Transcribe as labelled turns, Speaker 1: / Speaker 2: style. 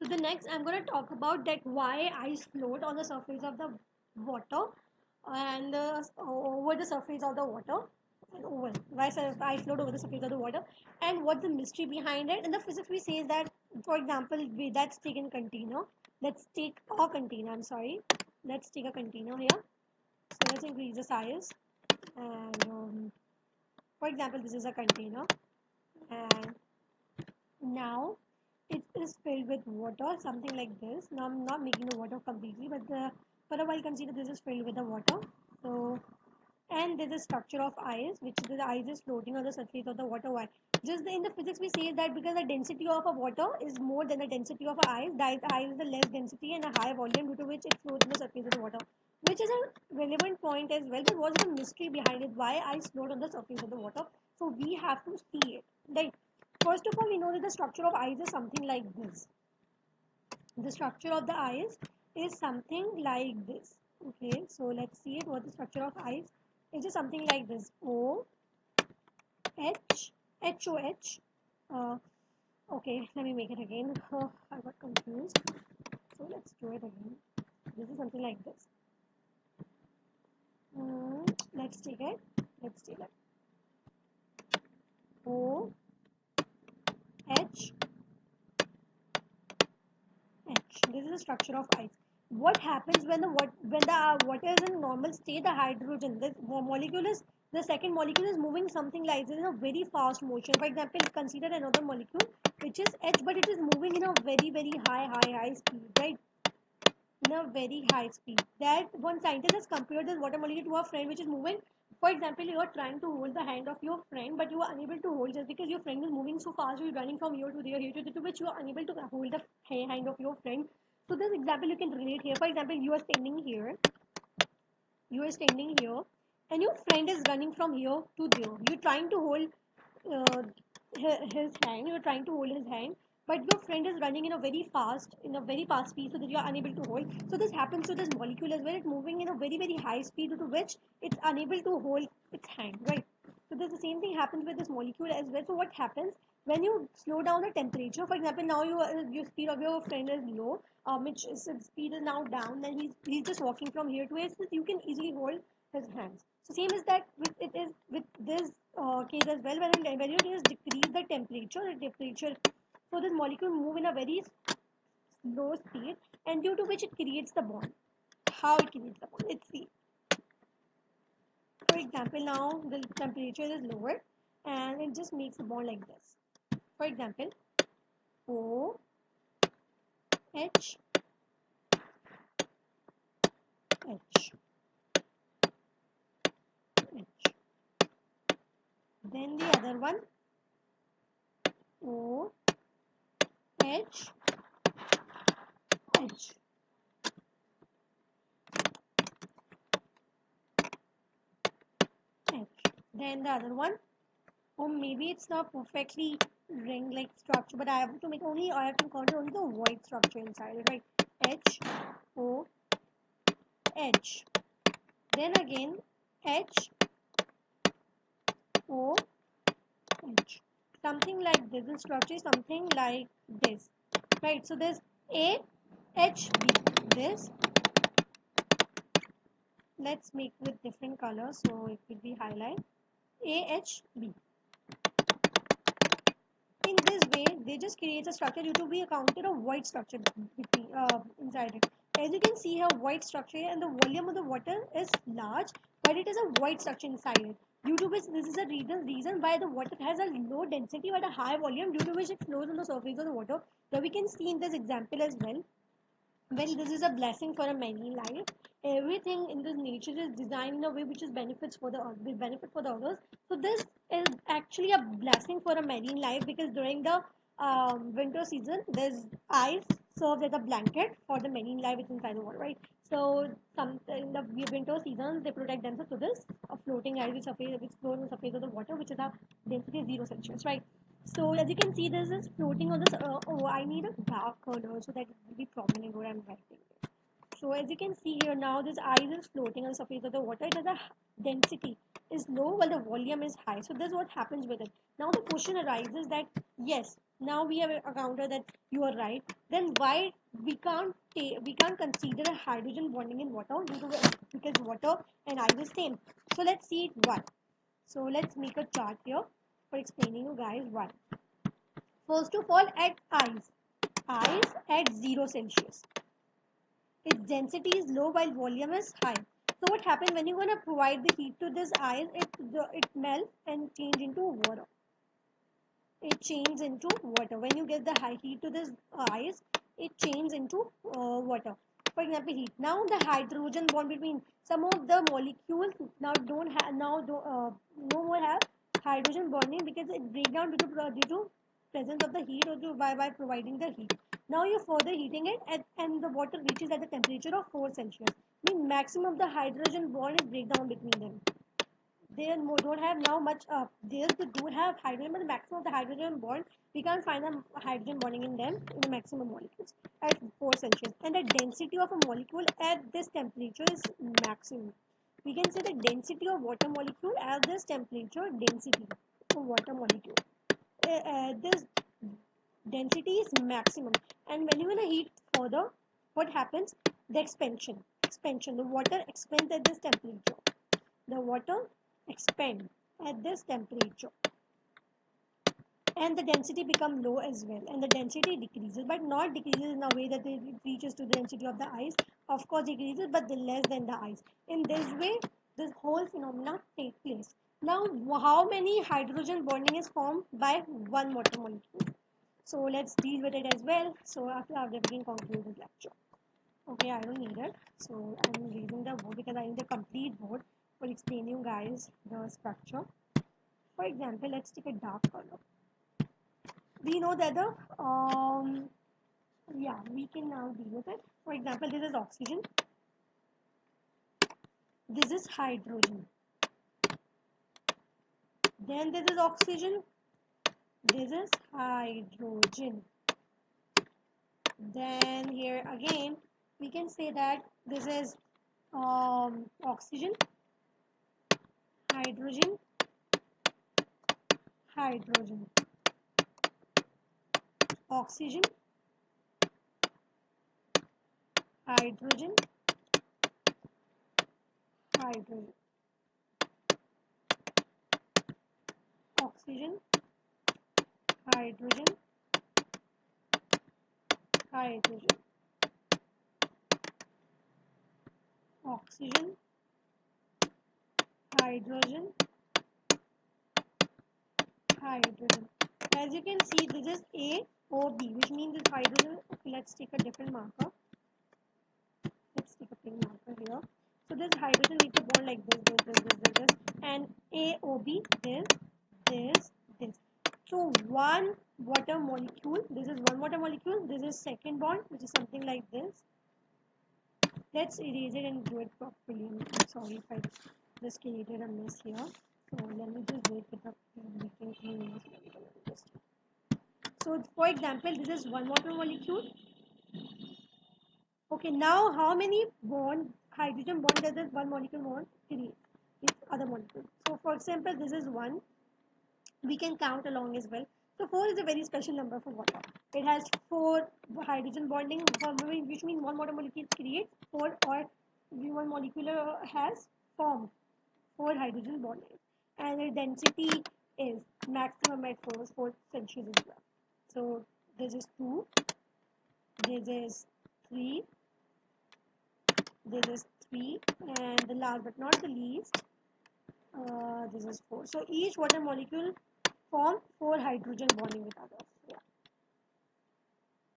Speaker 1: So the next I'm going to talk about that why ice float on the surface of the water and over the surface of the water and over why ice float over the surface of the water and what the mystery behind it. And the physics we say that, for example, let's take a container. Let's take a container. I'm sorry. Let's take a container here. So let's increase the size and for example, this is a container and now it is filled with water, something like this. Now I'm not making the water completely, but for a while consider this is filled with the water. So and there's a structure of ice, which the ice is floating on the surface of the water. Why? Just in the physics we say that because the density of a water is more than the density of a ice, the ice is a less density and a high volume due to which it floats on the surface of the water. Which is a relevant point as well. But what's the mystery behind it? Why ice float on the surface of the water? So we have to see it. Like first of all, we know that the structure of ice is something like this. The structure of the ice is something like this. Okay, so let's see it. What the structure of ice is just something like this. O H H O H. Okay, let me make it again. I got confused. So let's do it again. This is something like this. Let's take it. Let's take it. O H H. This is the structure of ice. What happens when the water is in normal state? The hydrogen, the molecule is the second molecule is moving something like this in a very fast motion. For example, consider another molecule which is H, but it is moving in a very high speed, right? In a very high speed. That one scientist has compared this water molecule to a friend which is moving. For example, you are trying to hold the hand of your friend, but you are unable to hold just because your friend is moving so fast. You are running from here to there, here to there, to which you are unable to hold the hand of your friend. So this example you can relate here. For example, you are standing here, and your friend is running from here to there. You're trying to hold uh, his hand. You're trying to hold his hand, but your friend is running in a very fast speed, so that you are unable to hold. So this happens to this molecule as well. It's moving in a very high speed, due to which it's unable to hold its hand, right? So there's the same thing happens with this molecule as well. So what happens when you slow down the temperature? For example, now your speed of your friend is low, which is his speed is now down, and he's just walking from here to here. So you can easily hold his hands. So same is that with it is with this case as well. When you just decrease the temperature, so this molecule move in a very slow speed, and due to which it creates the bond. How it creates the bond? Let's see. For example, now the temperature is lower, and it just makes a bond like this. For example, O H H H. Then the other one, O H H. H. Then the other one, or maybe it's not perfectly ring like structure, but I have to encounter only the white structure inside it, right? H O H. Then again H O H. Something like this. The structure is something like this. Right. So there's A H B. This. Let's make with different colors so it will be highlight. A H B. In this way, they just create a structure due to be accounted a white structure between inside it. As you can see here, white structure here, and the volume of the water is large, but it is a white structure inside it. Due to which this is a reason why the water has a low density but a high volume, due to which it flows on the surface of the water. Now we can see in this example as well. Well, this is a blessing for a marine life. Everything in this nature is designed in a way which is benefits for the benefit for the others. So this is actually a blessing for a marine life, because during the winter season, there's ice serves as a blanket for the marine life which is inside the water, right? So some in the winter seasons they protect themselves to this floating ice which floats on the surface of the water, which is a density 0 Celsius, right? So as you can see, this is floating on this. Oh, I need a dark color so that it will be prominent where I'm writing. So as you can see here now, this ice is floating on the surface of the water. It has a density is low while the volume is high. So this is what happens with it. Now the question arises that yes, Now we have accounted that you are right. Then why we can't consider hydrogen bonding in water because water and ice is same. So let's see it why. So let's make a chart here for explaining you guys why. First of all, at ice at 0 Celsius, its density is low while volume is high. So what happens when you're gonna provide the heat to this ice? It melts and change into water. It changes into water. When you get the high heat to this ice, it changes into water. For example, heat. Now the hydrogen bond between some of the molecules now don't have no more have hydrogen bonding because it breaks down due to presence of the heat or by providing the heat. Now you're further heating it and the water reaches at the temperature of 4 Celsius. Mean maximum of the hydrogen bond is breakdown between them. They don't have now much they do have hydrogen, but the maximum of the hydrogen bond we can't find the hydrogen bonding in them in the maximum molecules at 4 Celsius. And the density of a molecule at this temperature is maximum. We can say the density of water molecule at this temperature, density of water molecule this density is maximum. And when you want to heat further, what happens? The expansion, the water expands at this temperature. The water expand at this temperature and the density become low as well, and the density decreases, but not decreases in a way that it reaches to the density of the ice. Of course decreases, but less than the ice. In this way this whole phenomena take place. Now how many hydrogen bonding is formed by one water molecule? So let's deal with it as well. So after we can conclude this lecture. Okay, I don't need it. So I'm reading the board because I need a complete board for explaining you guys the structure. For example, let's take a dark color. We know that the yeah, we can now deal with it. For example, this is oxygen. This is hydrogen. Then this is oxygen. This is hydrogen. Then here again, we can say that this is oxygen, hydrogen, hydrogen, oxygen, hydrogen, hydrogen, oxygen, hydrogen, hydrogen, oxygen, hydrogen, hydrogen. As you can see, this is AOB, which means this hydrogen. Okay, let's take a different marker. Let's take a pink marker here. So this hydrogen needs to bond like this, and AOB, this. So one water molecule, this is one water molecule, this is second bond, which is something like this. Let's erase it and do it properly. I'm sorry if I just created a mess here. So let me just do it with the making thing. So for example, this is one water molecule. Okay, now how many hydrogen bond does this one molecule bond create with other molecule? So for example, this is one. We can count along as well. So 4 is a very special number for water. It has 4 hydrogen bonding, which means one water molecule creates 4, or one molecule has formed 4 hydrogen bonding, and the density is maximum at 4 Celsius as well. So this is 2, this is 3, this is 3, and the last but not the least, this is 4. So each water molecule form 4 hydrogen bonding with others.